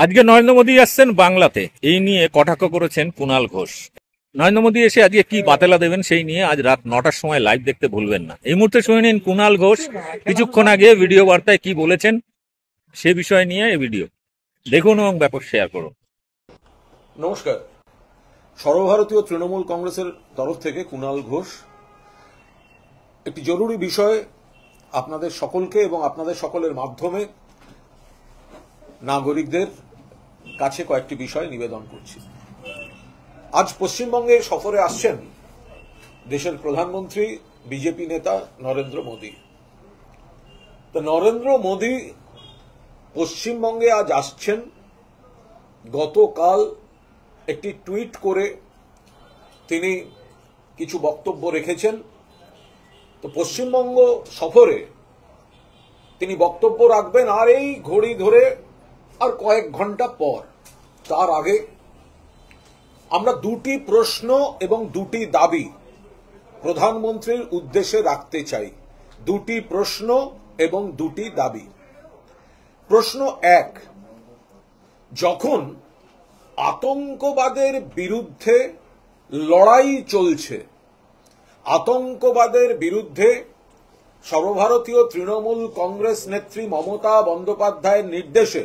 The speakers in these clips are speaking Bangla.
আজকে নরেন্দ্র মোদী আসছেন বাংলাতে, এই নিয়ে কটাক্ষ করেছেন কুণাল ঘোষ। নরেন্দ্র মোদী এসে আজকে কি বাতেলা দেবেন সেই নিয়ে আজ রাত 9টার সময় লাইভ দেখতে ভুলবেন না। এই মুহূর্তে শুনে নিন কুণাল ঘোষ কিছুক্ষণ আগে ভিডিও বার্তায় কি বলেছেন সে বিষয় নিয়ে এই ভিডিও দেখুন এবং ব্যাপক শেয়ার করুন। নমস্কার। সর্বভারতীয় তৃণমূল কংগ্রেসের তরফ থেকে কুণাল ঘোষ একটি জরুরি বিষয় আপনাদের সকলকে এবং আপনাদের সকলের মাধ্যমে নাগরিকদের কাছে কয়েকটি বিষয় নিবেদন করছি। আজ পশ্চিমবঙ্গে সফরে আসছেন দেশের প্রধানমন্ত্রী বিজেপি নেতা নরেন্দ্র মোদী। তো নরেন্দ্র মোদী পশ্চিমবঙ্গে আজ আসছেন। গতকাল একটি টুইট করে তিনি কিছু বক্তব্য রেখেছেন। তো পশ্চিমবঙ্গ সফরে তিনি বক্তব্য রাখবেন আর এই ঘড়ি ধরে আর কয়েক ঘন্টা পর। তার আগে আমরা দুটি প্রশ্ন এবং দুটি দাবি প্রধানমন্ত্রীর উদ্দেশ্যে রাখতে চাই। দুটি প্রশ্ন এবং দুটি দাবি। প্রশ্ন এক, যখন আতঙ্কবাদের বিরুদ্ধে লড়াই চলছে, আতঙ্কবাদের বিরুদ্ধে সর্বভারতীয় তৃণমূল কংগ্রেস নেত্রী মমতা বন্দ্যোপাধ্যায়ের নির্দেশে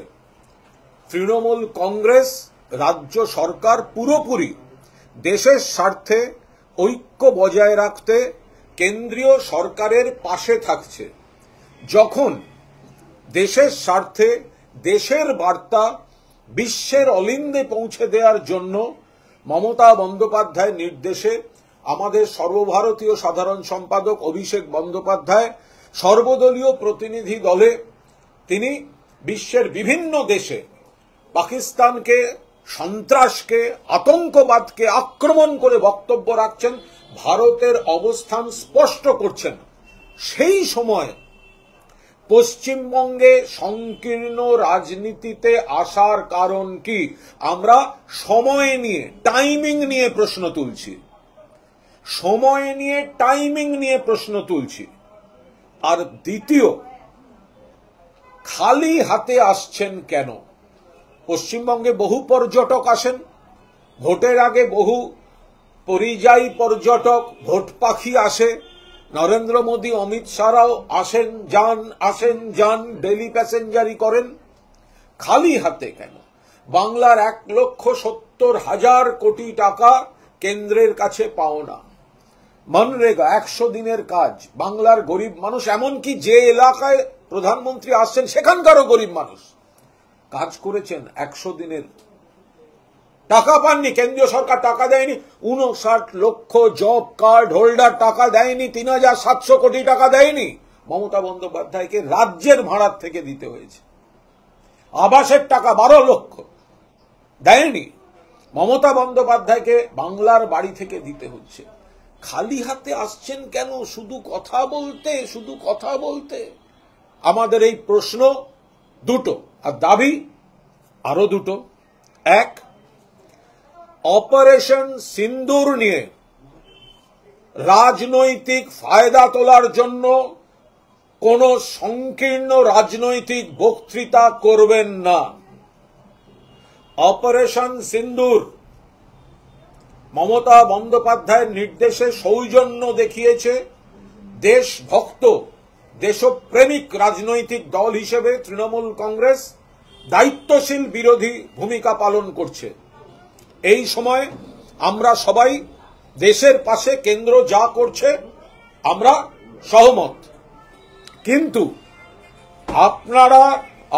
তৃণমূল কংগ্রেস রাজ্য সরকার পুরোপুরি দেশের স্বার্থে ঐক্য বজায় রাখতে কেন্দ্রীয় সরকারের পাশে থাকছে। যখন দেশের স্বার্থে দেশের বার্তা বিশ্বের অলিন্দে পৌঁছে দেওয়ার জন্য মমতা বন্দ্যোপাধ্যায়ের নির্দেশে আমাদের সর্বভারতীয় সাধারণ সম্পাদক অভিষেক বন্দ্যোপাধ্যায় সর্বদলীয় প্রতিনিধি দলে তিনি বিশ্বের বিভিন্ন দেশে পাকিস্তানকে, সন্ত্রাসকে, আতঙ্কবাদকে আক্রমণ করে বক্তব্য রাখছেন, ভারতের অবস্থান স্পষ্ট করছেন। সেই সময় পশ্চিমবঙ্গে সংকীর্ণ রাজনীতিতে আসার কারণ কি? আমরা সময় নিয়ে, টাইমিং নিয়ে প্রশ্ন তুলছি। সময় নিয়ে, টাইমিং নিয়ে প্রশ্ন তুলছি। আর দ্বিতীয়, খালি হাতে আসছেন কেন? পশ্চিমবঙ্গে বহু পর্যটক আসেন, ভোটের আগে বহু পরিযায়ী পর্যটক, ভোট পাখি আসে। নরেন্দ্র মোদী, অমিত শাহরাও আসেন যান, ডেলি প্যাসেঞ্জারি করেন। খালি হাতে কেন? বাংলার 1,70,000 কোটি টাকা কেন্দ্রের কাছে পাওনা, মনরেগা 100 দিনের কাজ, বাংলার গরিব মানুষ, এমনকি যে এলাকায় প্রধানমন্ত্রী আসছেন সেখানকারও গরিব মানুষ কাজ করেছেন, 100 দিনের টাকা পাননি। কেন্দ্রীয় সরকার টাকা দেয়নি। 59 লক্ষ জব কার্ড হোল্ডার টাকা দেয়নি। 3,700 কোটি টাকা দেয়নি। মমতা বন্দ্যোপাধ্যায়কে রাজ্যের ভাড়ার থেকে দিতে হয়েছে। আবাসের টাকা 12 লক্ষ দেয়নি। মমতা বন্দ্যোপাধ্যায়কে বাংলার বাড়ি থেকে দিতে হচ্ছে। খালি হাতে আসছেন কেন? শুধু কথা বলতে। আমাদের এই প্রশ্ন দুটো, আর দাবি আরো দুটো। এক, অপারেশন সিন্দুর নিয়ে রাজনৈতিক ফায়দা তোলার জন্য কোন সংকীর্ণ রাজনৈতিক বক্তৃতা করবেন না। অপারেশন সিন্দুর মমতা বন্দ্যোপাধ্যায়ের নির্দেশে সৌজন্য দেখিয়েছে দেশভক্ত, দেশপ্রেমিক রাজনৈতিক দল হিসেবে তৃণমূল কংগ্রেস দায়িত্বশীল বিরোধী ভূমিকা পালন করছে। এই সময় আমরা সবাই দেশের পাশে, কেন্দ্র যা করছে আমরা সহমত। কিন্তু আপনারা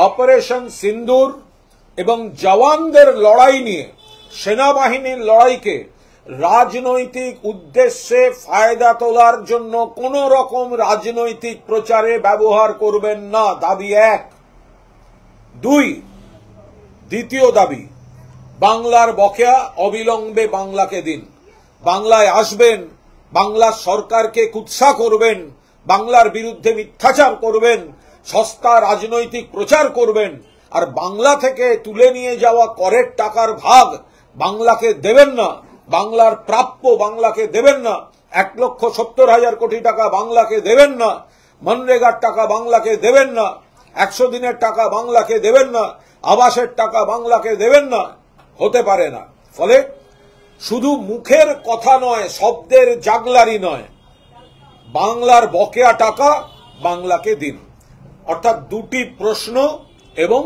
অপারেশন সিন্দুর এবং জওয়ানদের লড়াই নিয়ে, সেনাবাহিনীর লড়াইকে রাজনৈতিক উদ্দেশ্যে ফায়দা তোলার জন্য কোন রকম রাজনৈতিক প্রচারে ব্যবহার করবেন না। দাবি এক। দুই, দ্বিতীয় দাবি, বাংলার বকেয়া অবিলম্বে বাংলাকে দিন। বাংলায় আসবেন, বাংলার সরকারকে কুৎসা করবেন, বাংলার বিরুদ্ধে মিথ্যাচার করবেন, সস্তা রাজনৈতিক প্রচার করবেন, আর বাংলা থেকে তুলে নিয়ে যাওয়া করের টাকার ভাগ বাংলাকে দেবেন না। বাংলার প্রাপ্য বাংলাকে দেবেন না। 1,70,000 কোটি টাকা বাংলাকে দেবেন না। মনরেগার টাকা বাংলাকে দেবেন না। 100 দিনের টাকা বাংলাকে দেবেন না। আবাসের টাকা বাংলাকে দেবেন না, হতে পারে না। ফলে শুধু মুখের কথা নয়, শব্দের জাগলারি নয়, বাংলার বকেয়া টাকা বাংলাকে দিন। অর্থাৎ দুটি প্রশ্ন এবং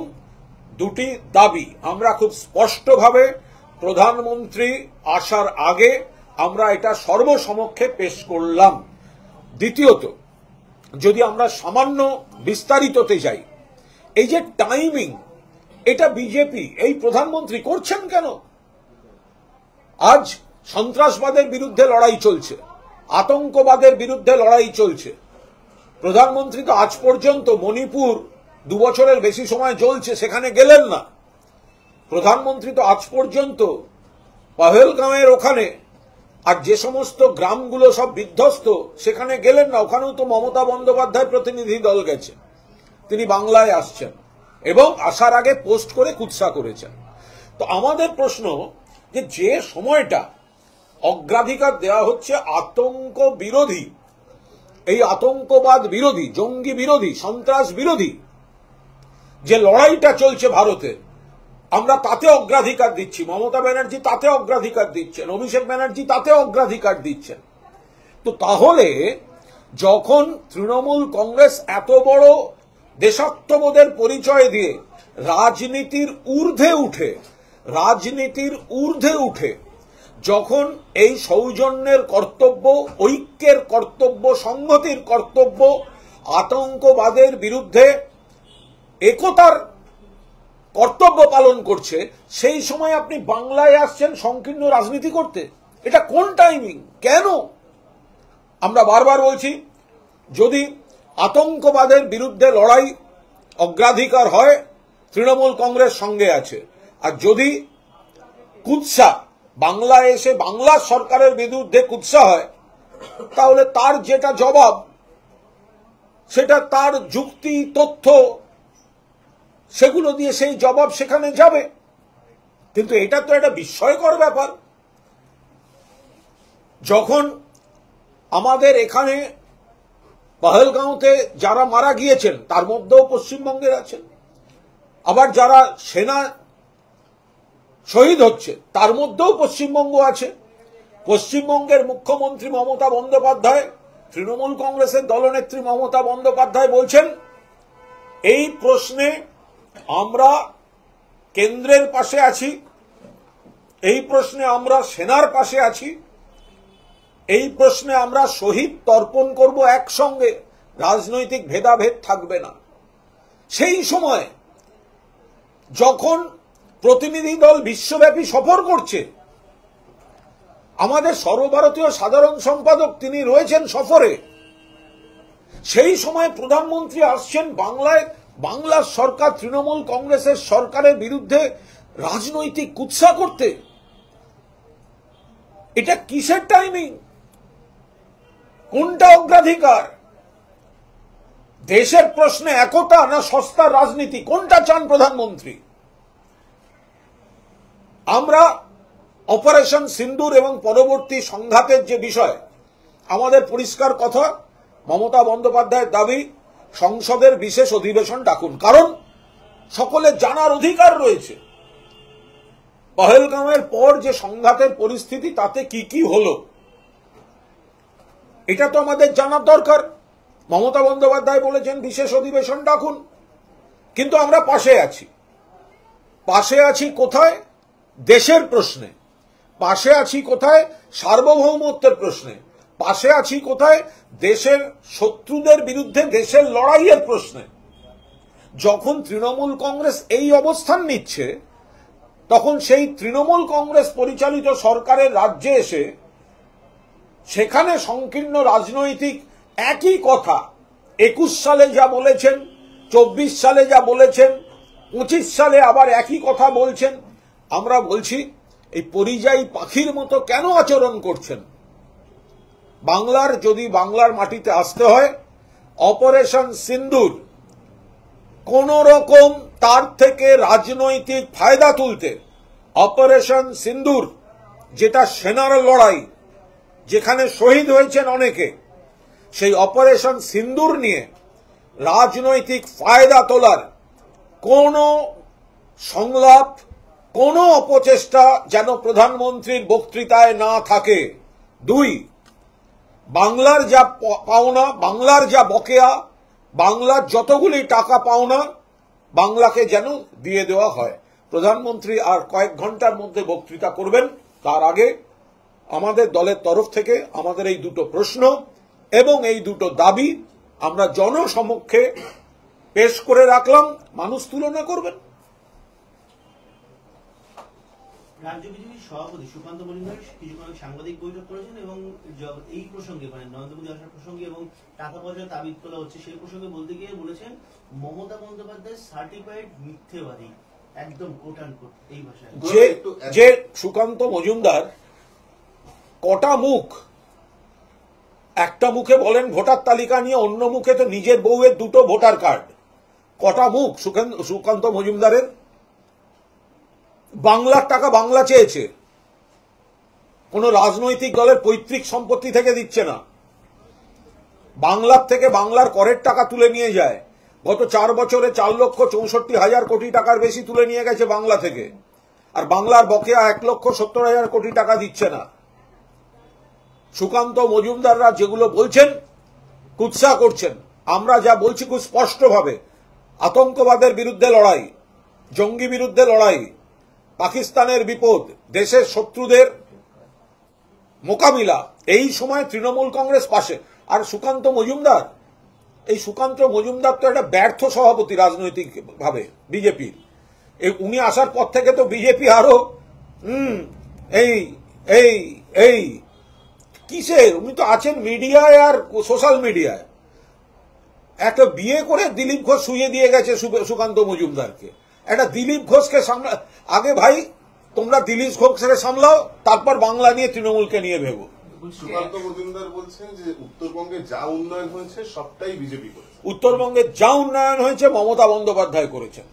দুটি দাবি আমরা খুব স্পষ্টভাবে প্রধানমন্ত্রী আসার আগে আমরা এটা সর্বসমক্ষে পেশ করলাম। দ্বিতীয়ত, যদি আমরা সামান্য বিস্তারিততে যাই, এই যে টাইমিং, এটা বিজেপি, এই প্রধানমন্ত্রী করছেন কেন? আজ সন্ত্রাসবাদের বিরুদ্ধে লড়াই চলছে, আতঙ্কবাদের বিরুদ্ধে লড়াই চলছে। প্রধানমন্ত্রী তো আজ পর্যন্ত মণিপুর 2 বছরের বেশি সময় চলছে, সেখানে গেলেন না। প্রধানমন্ত্রী তো আজ পর্যন্ত পহেলগাঁওয়ের ওখানে আর যে সমস্ত গ্রামগুলো সব বিধ্বস্ত সেখানে গেলেন না। ওখানেও তো মমতা বন্দ্যোপাধ্যায় প্রতিনিধি দল গেছে। তিনি বাংলায় আসছেন এবং আসার আগে পোস্ট করে কুৎসা করেছেন। তো আমাদের প্রশ্ন, যে সময়টা অগ্রাধিকার দেওয়া হচ্ছে আতঙ্ক বিরোধী, এই আতঙ্কবাদ বিরোধী, জঙ্গি বিরোধী, সন্ত্রাস বিরোধী যে লড়াইটা চলছে ভারতে, আমরা তাতে অগ্রাধিকার দিচ্ছি। মমতা ব্যানার্জি তাতে অগ্রাধিকার দিচ্ছেন, অভিষেক ব্যানার্জি তাতে অগ্রাধিকার দিচ্ছেন। তো তাহলে যখন তৃণমূল কংগ্রেস এত বড় দেশাত্মবোধের পরিচয় দিয়ে রাজনীতির ঊর্ধ্বে উঠে যখন এই সৌজন্যের কর্তব্য, ঐক্যের কর্তব্য, সংহতির কর্তব্য, আতঙ্কবাদের বিরুদ্ধে একতার কর্তব্য পালন করছে, সেই সময় আপনি বাংলায় আসছেন সংকীর্ণ রাজনীতি করতে। এটা কোন টাইমিং? কেন? আমরা বারবার বলছি, যদি আতঙ্কবাদের বিরুদ্ধে লড়াই অগ্রাধিকার হয়, তৃণমূল কংগ্রেস সঙ্গে আছে। আর যদি কুৎসা, বাংলায় এসে বাংলা সরকারের বিরুদ্ধে কুৎসা হয়, তাহলে তার যেটা জবাব, সেটা তার যুক্তি, তথ্য, সেগুলো দিয়ে সেই জবাব সেখানে যাবে। কিন্তু এটা তো একটা বিস্ময়কর ব্যাপার। যখন আমাদের এখানে পহেলগাঁওতে যারা মারা গিয়েছেন তার মধ্যেও পশ্চিমবঙ্গের আছেন, আবার যারা সেনা শহীদ হচ্ছে তার মধ্যেও পশ্চিমবঙ্গ আছে। পশ্চিমবঙ্গের মুখ্যমন্ত্রী মমতা বন্দ্যোপাধ্যায়, তৃণমূল কংগ্রেসের দলনেত্রী মমতা বন্দ্যোপাধ্যায় বলছেন, এই প্রশ্নে আমরা কেন্দ্রের পাশে আছি, এই প্রশ্নে আমরা সেনার পাশে আছি, এই প্রশ্নে আমরা শহীদ তর্পণ করব একসঙ্গে, রাজনৈতিক ভেদাভেদ থাকবে না। সেই সময় যখন প্রতিনিধি দল বিশ্বব্যাপী সফর করছে, আমাদের সর্বভারতীয় সাধারণ সম্পাদক তিনি রয়েছেন সফরে, সেই সময় প্রধানমন্ত্রী আসছেন বাংলায়, বাংলার সরকার তৃণমূল কংগ্রেসের সরকারের বিরুদ্ধে রাজনৈতিক কুৎসা করতে। এটা কিসের টাইমিং? কোনটা অগ্রাধিকার? দেশের প্রশ্নে একতা না সস্তার রাজনীতি, কোনটা চান প্রধানমন্ত্রী? আমরা অপারেশন সিন্দুর এবং পরবর্তী সংঘাতের যে বিষয়, আমাদের পরিষ্কার কথা, মমতা বন্দ্যোপাধ্যায়ের দাবি সংসদের বিশেষ অধিবেশন ডাকুন। কারণ সকলের জানার অধিকার রয়েছে পহেলগাঁওয়ের পর যে সংঘাতের পরিস্থিতি, তাতে কি কি হলো, এটা তো আমাদের জানার দরকার। মমতা বন্দ্যোপাধ্যায় বলেছেন বিশেষ অধিবেশন ডাকুন, কিন্তু আমরা পাশে আছি। পাশে আছি কোথায়? দেশের প্রশ্নে। পাশে আছি কোথায়? সার্বভৌমত্বের প্রশ্নে। পাশে আছি কোথায়? দেশের শত্রুদের বিরুদ্ধে দেশের লড়াইয়ের প্রশ্নে। যখন তৃণমূল কংগ্রেস এই অবস্থান নিচ্ছে, তখন সেই তৃণমূল কংগ্রেস পরিচালিত সরকারের রাজ্যে এসে সেখানে সংকীর্ণ রাজনৈতিক একই কথা 21 সালে যা বলেছেন, 24 সালে যা বলেছেন, 25 সালে আবার একই কথা বলছেন। আমরা বলছি, এই পরিযায়ী পাখির মতো কেন আচরণ করছেন? বাংলার, যদি বাংলার মাটিতে আসতে হয়, অপারেশন সিন্দুর কোন রকম তার থেকে রাজনৈতিক ফায়দা তুলতে, অপারেশন সিন্দুর যেটা সেনার লড়াই, যেখানে শহীদ হয়েছেন অনেকে, সেই অপারেশন সিন্দুর নিয়ে রাজনৈতিক ফায়দা তোলার কোন সংলাপ, কোনো অপচেষ্টা যেন প্রধানমন্ত্রীর বক্তৃতায় না থাকে। 2, বাংলার যা পাওনা, বাংলার যা বকেয়া, বাংলার যতগুলি টাকা পাওনা বাংলাকে যেন দিয়ে দেওয়া হয়। প্রধানমন্ত্রী আর কয়েক ঘন্টার মধ্যে বক্তৃতা করবেন। তার আগে আমাদের দলের তরফ থেকে আমাদের এই দুটো প্রশ্ন এবং এই দুটো দাবি আমরা জনসমক্ষে পেশ করে রাখলাম, মানুষ তুলনা করবেন। রাজ্য বিজেপির সভাপতি সুকান্ত মজুমদার কিছুক্ষণ আগে সাংবাদিক বৈঠক করেছেন এবং এই প্রসঙ্গে মানে নরেন্দ্র মোদী আসার প্রসঙ্গে এবং টাকা পয়সার দাবি তোলা হচ্ছে সেই প্রসঙ্গে বলতে গিয়ে বলেছেন মমতা বন্দ্যোপাধ্যায় সার্টিফাইড মিথ্যেবাদী, একদম কোট অ্যান্ড কোট এই ভাষায়। যে সুকান্ত মজুমদার কটা মুখ, একটা মুখে বলেন ভোটার তালিকা নিয়ে, অন্য মুখে তো নিজের বউয়ের দুটো ভোটার কার্ড। কটা মুখ সুকান্ত মজুমদারের? বাংলার টাকা বাংলা চেয়েছে, কোন রাজনৈতিক দলের পৈতৃক সম্পত্তি থেকে দিচ্ছে না। বাংলার থেকে বাংলার করের টাকা তুলে নিয়ে যায়। গত 4 বছরে 4,64,000 কোটি টাকার বেশি তুলে নিয়ে গেছে বাংলা থেকে, আর বাংলার বকেয়া 1,70,000 কোটি টাকা দিচ্ছে না। সুকান্ত মজুমদাররা যেগুলো বলছেন কুৎসা করছেন। আমরা যা বলছি খুব স্পষ্টভাবে, আতঙ্কবাদের বিরুদ্ধে লড়াই, জঙ্গি বিরুদ্ধে লড়াই, পাকিস্তানের বিপদ, দেশের শত্রুদের মোকাবিলা, এই সময় তৃণমূল কংগ্রেস পাশে। আর সুকান্ত মজুমদার তো একটা ব্যর্থ সভাপতি রাজনৈতিক ভাবে বিজেপির। উনি আসার পর থেকে তো বিজেপি আরো এই কিসের, উনি তো আছেন মিডিয়ায় আর সোশ্যাল মিডিয়ায়। একটা বিয়ে করে দিলীপ ঘোষ শুয়ে দিয়ে গেছে সুকান্ত মজুমদারকে। একটা দিলীপ ঘোষকে সামলা, আগে ভাই তোমরা দিলীপ ঘোষকে সামলাও, তারপর বাংলা নিয়ে তৃণমূলকে নিয়ে ভেবো। সুকান্ত মজুমদার বলছেন যে উত্তরবঙ্গে যা উন্নয়ন হয়েছে সবটাই বিজেপি করেছে। উত্তরবঙ্গে যা উন্নয়ন হয়েছে মমতা বন্দ্যোপাধ্যায় করেছেন।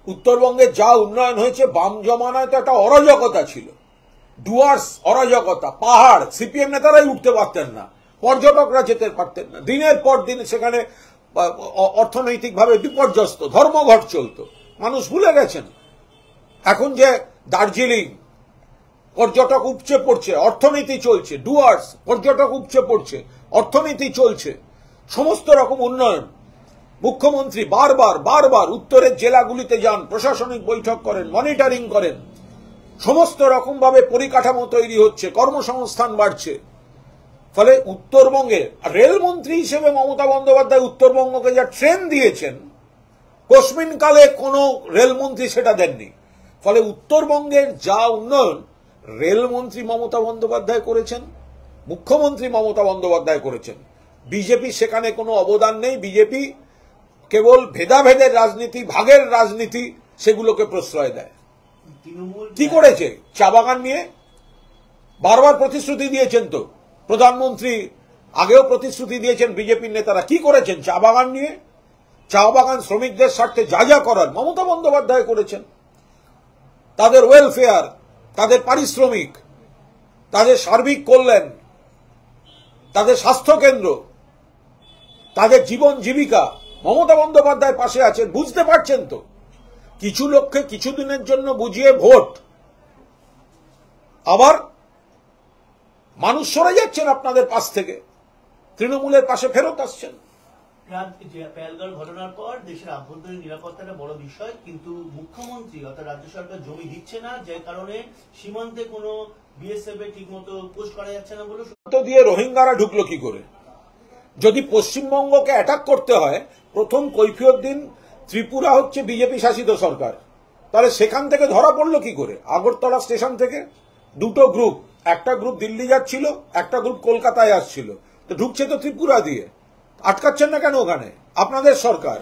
উত্তরবঙ্গে যা উন্নয়ন হয়েছে, বাম জমানায় তো একটা অরাজকতা ছিল, ডুয়ার্স অরাজকতা, পাহাড়, সিপিএম নেতারাই উঠতে পারতেন না, পর্যটকরা যেতে পারতেন না, দিনের পর দিন সেখানে অর্থনৈতিকভাবে বিপর্যস্ত, ধর্মঘট চলত, মানুষ ভুলে গেছেন। এখন যে দার্জিলিং পর্যটক উপচে পড়ছে, অর্থনীতি চলছে, ডুয়ার্স পর্যটক উপচে পড়ছে, অর্থনীতি চলছে, সমস্ত রকম উন্নয়ন। মুখ্যমন্ত্রী বারবার উত্তরের জেলাগুলিতে যান, প্রশাসনিক বৈঠক করেন, মনিটরিং করেন, সমস্ত রকম ভাবে পরিকাঠামো তৈরি হচ্ছে, কর্মসংস্থান বাড়ছে। ফলে উত্তরবঙ্গে রেলমন্ত্রী হিসেবে মমতা বন্দ্যোপাধ্যায় উত্তরবঙ্গকে যা ট্রেন দিয়েছেন, কোশ্মিনকালে কোনো রেলমন্ত্রী সেটা দেননি। ফলে উত্তরবঙ্গের যা উন্নয়ন রেলমন্ত্রী মমতা বন্দ্যোপাধ্যায় করেছেন, মুখ্যমন্ত্রী মমতা বন্দ্যোপাধ্যায় করেছেন। বিজেপি সেখানে কোনো অবদান নেই। বিজেপি কেবল ভেদাভেদের রাজনীতি, ভাগের রাজনীতি, সেগুলোকে প্রশ্রয় দেয়। কি করেছে? চা বাগান নিয়ে বারবার প্রতিশ্রুতি দিয়েছেন, তো প্রধানমন্ত্রী আগেও প্রতিশ্রুতি দিয়েছেন বিজেপির নেতারা। কি করেছেন? চা বাগান নিয়ে, চা বাগান শ্রমিকদের স্বার্থে যা যা করার মমতা বন্দ্যোপাধ্যায় করেছেন। তাদের ওয়েলফেয়ার, তাদের পারিশ্রমিক, তাদের সার্বিক কল্যাণ, তাদের স্বাস্থ্যকেন্দ্র, তাদের জীবন জীবিকা, মমতা বন্দ্যোপাধ্যায় পাশে আছেন। বুঝতে পারছেন তো? কিছু লোককে কিছুদিনের জন্য বুঝিয়ে ভোট, আবার মানুষ সরে যাচ্ছেন আপনাদের পাশ থেকে, তৃণমূলের পাশে ফেরত আসছেন। পেহেলগাঁও ঘটনার পর দেশের আভ্যন্তরীণ নিরাপত্তাটা বড় বিষয়, কিন্তু মুখ্যমন্ত্রী অর্থাৎ রাজ্য সরকার জমি দিচ্ছে না, যে কারণে সীমান্তে কোনো বিএসএফ এ ঠিক মতো পোস্ট করা যাচ্ছে না বলে। তো দিয়ে রোহিঙ্গারা ঢুকলো কি করে? যদি পশ্চিমবঙ্গকে অ্যাটাক করতে হয়, প্রথম কৈফিয়ত দিন ত্রিপুরা হচ্ছে বিজেপি শাসিত সরকার, তাহলে সেখান থেকে ধরা পড়লো কি করে? আগরতলা স্টেশন থেকে দুটো গ্রুপ, একটা গ্রুপ দিল্লি যাচ্ছিল, একটা গ্রুপ কলকাতায় আসছিল, তো ঢুকছে তো ত্রিপুরা দিয়ে। আটকাচ্ছেন না কেন ওখানে? আপনাদের সরকার,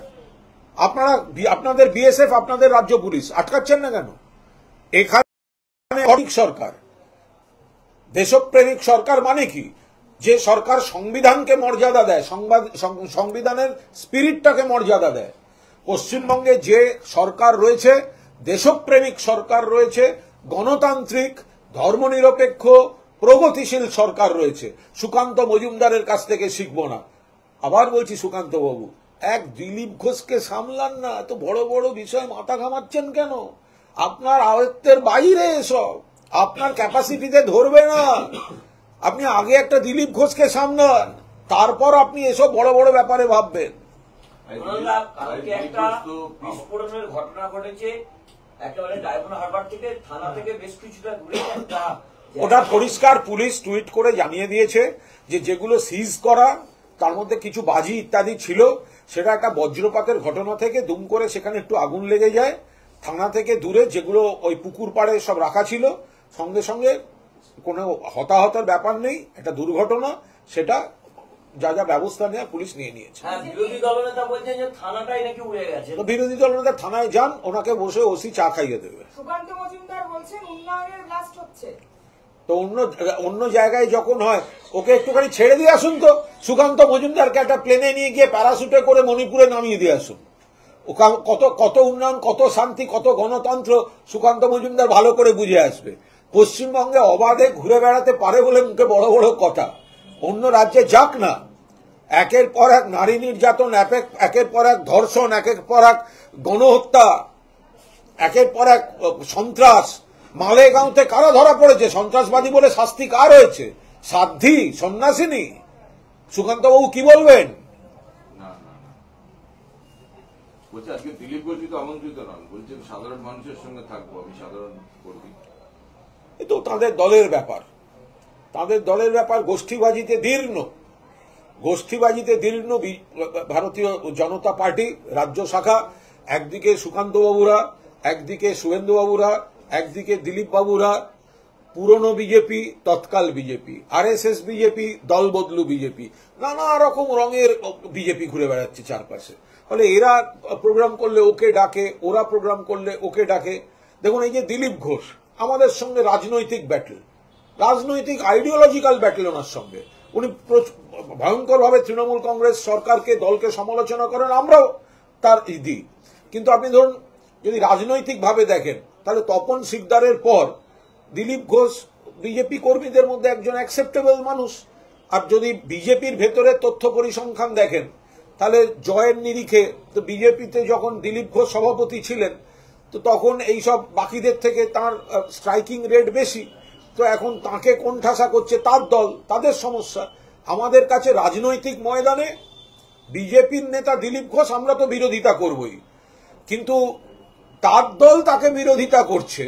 আপনাদের বিএসএফ, আপনাদের রাজ্য পুলিশ, আটকাচ্ছেন না কেন? এখানে সঠিক সরকার, দেশপ্রেমিক সরকার মানে কি? যে সরকার সংবিধানকে মর্যাদা দেয়, সংবিধানের স্পিরিটটাকে মর্যাদা দেয়। পশ্চিমবঙ্গে যে সরকার রয়েছে, দেশপ্রেমিক সরকার রয়েছে, গণতান্ত্রিক, ধর্মনিরপেক্ষ, প্রগতিশীল সরকার রয়েছে। সুকান্ত মজুমদারের কাছ থেকে শিখবো না। আবার বলছি, সুকান্ত বাবু, এক দিলীপ ঘোষকে সামলান না, এত বড় বড় বিষয় মাথা ঘামাচ্ছেন কেন? আপনার আয়ত্তের বাইরে এসব, আপনার ক্যাপাসিটিতে ধরবে না। আপনি আগে একটা দিলীপ ঘোষকে সামলান, তারপর আপনি এসব বড় বড় ব্যাপারে ভাববেন। কালকে একটা বিস্ফোরণের ঘটনা ঘটেছে একেবারে ডায়মন্ড হারবার থেকে, থানা থেকে বেশ কিছুটা দূরে একটা। ওটা পরিষ্কার পুলিশ টুইট করে জানিয়ে দিয়েছে যে যেগুলো সিজ করা তার মধ্যে কিছু বাজি ইত্যাদি ছিল, সেটা একটা বজ্রপাতের ঘটনা থেকে দুম করে সেখানে একটু আগুন লেগে যায়। থানা থেকে দূরে যেগুলো ওই পুকুর পাড়ে সব রাখা ছিল, সঙ্গে সঙ্গে কোনো হতাহতের ব্যাপার নেই, এটা দুর্ঘটনা, সেটা যা যা ব্যবস্থা নেওয়া পুলিশ নিয়ে নিয়েছে। বিরোধী দলনেতা বলছেন যে থানাটাই নাকি উড়ে গেছে। তো বিরোধী দলনেতা থানায় যান, ওনাকে বসে ওসি চা খাইয়ে দেবে। সুকান্ত মজুমদার বলছেন উন্নয়নের ব্লাস্ট হচ্ছে। তো অন্য জায়গায় যখন হয় ওকে একটুখানি ছেড়ে দিয়ে আসুন তো। সুকান্ত মজুমদারকে একটা প্লেনে নিয়ে গিয়ে প্যারাশুটে করে মণিপুরে নামিয়ে দিয়ে আসুন। কত কত উন্নয়ন, কত শান্তি, কত গণতন্ত্র সুকান্ত মজুমদার ভালো করে বুঝে আসবে। পশ্চিমবঙ্গে অবাধে ঘুরে বেড়াতে পারে বলে মুখে বড় বড় কথা। অন্য রাজ্যে যাক না, একের পর এক নারী নির্যাতন, একের পর এক ধর্ষণ, একের পর এক গণহত্যা, একের পর এক সন্ত্রাস। মালেগাঁওতে কারা ধরা পড়েছে সন্ত্রাসবাদী বলে? শাস্তি কার হয়েছে? সাধ্বী, সন্ন্যাসিনী। সুকান্তবাবু কি বলবেন? বলছে আজকে দিলীপ ঘোষ তো আমন্ত্রিত নন, বলছেন সাধারণ মানুষের সঙ্গে থাকবো, আমি সাধারণ কর্মী। এ তো তাদের দলের ব্যাপার, তাদের দলের ব্যাপার। গোষ্ঠীবাজিতে দীর্ণ ভারতীয় জনতা পার্টি রাজ্য শাখা, একদিকে সুকান্ত বাবুরা, একদিকে শুভেন্দু বাবুরা, একদিকে দিলীপ বাবুরা, পুরনো বিজেপি, তৎকাল বিজেপি, আরএসএস বিজেপি, দল বদলু বিজেপি, নানা রকম রঙের বিজেপি ঘুরে বেড়াচ্ছে চারপাশে। ফলে এরা প্রোগ্রাম করলে ওকে ডাকে, ওরা প্রোগ্রাম করলে ওকে ডাকে। দেখুন, এই যে দিলীপ ঘোষ, আমাদের সঙ্গে রাজনৈতিক ব্যাটল, রাজনৈতিক আইডিওলজিক্যাল ব্যাটল ওনার সঙ্গে। উনি ভয়ঙ্করভাবে তৃণমূল কংগ্রেস সরকারকে, দলকে সমালোচনা করেন, আমরাও তার দিই। কিন্তু আপনি ধরুন যদি রাজনৈতিকভাবে দেখেন, তাহলে তপন শিকদারের পর দিলীপ ঘোষ বিজেপি কর্মীদের মধ্যে একজন অ্যাকসেপ্টেবল মানুষ। আর যদি বিজেপির ভেতরে তথ্য পরিসংখ্যান দেখেন, তাহলে জয়ের নিরিখে তো বিজেপিতে যখন দিলীপ ঘোষ সভাপতি ছিলেন, তো তখন এইসব বাকিদের থেকে তার স্ট্রাইকিং রেট বেশি। তো এখন তাকে কোণঠাসা করছে তার দল, তাদের সমস্যা। আমাদের কাছে রাজনৈতিক ময়দানে বিজেপির নেতা দিলীপ ঘোষ, আমরা তো বিরোধিতা করবই, কিন্তু তার দল তাকে বিরোধিতা করছে,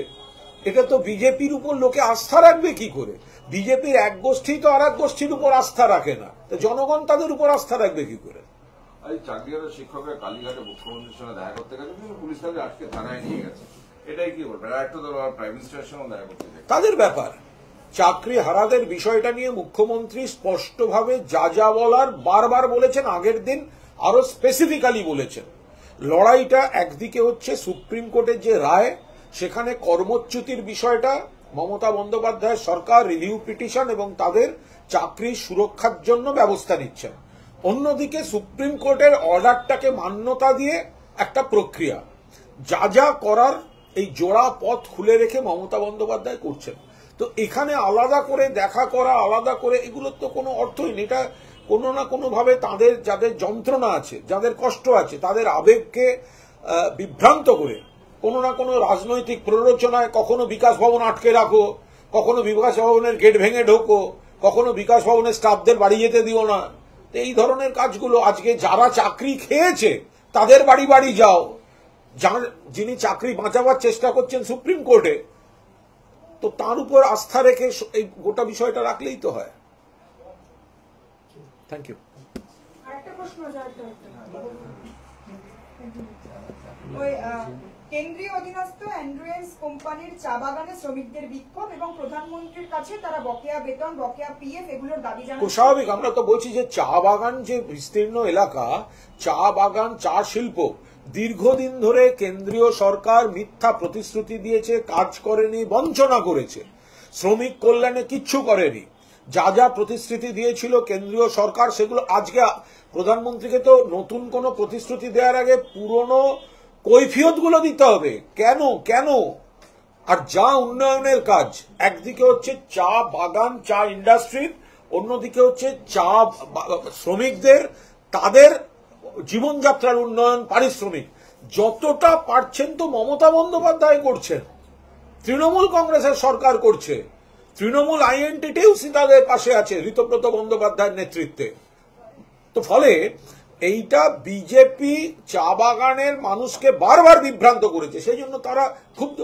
এটা তো বিজেপির উপর লোকে আস্থা রাখবে কি করে? বিজেপির এক গোষ্ঠী তো আর এক গোষ্ঠীর উপর আস্থা রাখে না, তো জনগণ তাদের উপর আস্থা রাখবে কি করে? আজ চাকরিহারা শিক্ষকরা কালীঘাটে মুখ্যমন্ত্রীর সঙ্গে দেখা করতে গেছে, পুলিশ তাদের আজকে থানায় নিয়ে গেছে, এটাই কি বলবেন? একটা তো প্রাইম মিনিস্টারের সঙ্গে দেখা করতে গেছে, তাদের ব্যাপার। চাকরি হারাদের বিষয়টা নিয়ে মুখ্যমন্ত্রী স্পষ্টভাবে যা যা বলার বারবার বলেছেন, আগের দিন আরো স্পেসিফিক্যালি বলেছেন। লড়াইটা একদিকে হচ্ছে সুপ্রিম কোর্টের যে রায়, সেখানে কর্মচ্যুতির বিষয়টা মমতা বন্দ্যোপাধ্যায়ের সরকার রিভিউ পিটিশন এবং তাদের চাকরির সুরক্ষার জন্য ব্যবস্থা নিচ্ছেন। অন্যদিকে সুপ্রিম কোর্টের অর্ডারটাকে মান্যতা দিয়ে একটা প্রক্রিয়া, যা যা করার এই জোড়া পথ খুলে রেখে মমতা বন্দ্যোপাধ্যায় করছেন। তো এখানে আলাদা করে দেখা করা, আলাদা করে এগুলোর তো কোনো অর্থই নেই। এটা কোনো না কোনোভাবে তাদের যাদের যন্ত্রণা আছে, যাদের কষ্ট আছে, তাদের আবেগকে বিভ্রান্ত করে কোনো না কোনো রাজনৈতিক প্ররোচনায় কখনো বিকাশ ভবন আটকে রাখো, কখনো বিকাশ ভবনের গেট ভেঙে ঢোকো, কখনো বিকাশ ভবনের স্টাফদের বাড়ি যেতে দিও না। এই ধরনের কাজগুলো আজকে যারা চাকরি খেয়েছে তাদের বাড়ি বাড়ি যাও, যিনি চাকরি বাঁচাবার চেষ্টা করছেন সুপ্রিম কোর্টে, তো তার উপর আস্থা রেখে এই গোটা বিষয়টা রাখলেই তো হয়। Thank you. আরেকটা প্রশ্ন, ওই কেন্দ্রীয় অধীনস্থ অ্যান্ড্রুয়েন্স কোম্পানির চা বাগানে শ্রমিকদের বিক্ষোভ এবং প্রধানমন্ত্রীর কাছে তারা বকেয়া বেতন, বকেয়া পিএফ এগুলোর দাবি জানান। খুব স্বাভাবিক। আমরা তো বলছি যে চা বাগান যে বিস্তীর্ণ এলাকা, চা বাগান, চা শিল্প দীর্ঘদিন ধরে কেন্দ্রীয় সরকার মিথ্যা প্রতিশ্রুতি দিয়েছে, কাজ করেনি, বঞ্চনা করেছে, শ্রমিক কল্যাণে কিচ্ছু করেনি। যা যা প্রতিশ্রুতি দিয়েছিল কেন্দ্রীয় সরকার, সেগুলো আজকে প্রধানমন্ত্রীকে তো নতুন কোনো প্রতিশ্রুতি দেওয়ার আগে পুরনো কৈফিয়তগুলো দিতে হবে। কেন কেন? আর যা উন্নয়নের কাজ, একদিকে হচ্ছে চা বাগান, চা ইন্ডাস্ট্রির, অন্যদিকে হচ্ছে চা শ্রমিকদের তাদের জীবনযাত্রার উন্নয়ন, পারিশ্রমিক যতটা পারছেন তো মমতা বন্দ্যোপাধ্যায় করছেন, তৃণমূল কংগ্রেসের সরকার করছে, তৃণমূল আইএনটিটিউসি তাদের পাশে আছে ঋতব্রত বন্দ্যোপাধ্যায়ের নেতৃত্বে। তো ফলে এইটা বিজেপি চা বাগানের মানুষকে বারবার বিভ্রান্ত করেছে, সেই জন্য তারা ক্ষুব্ধ।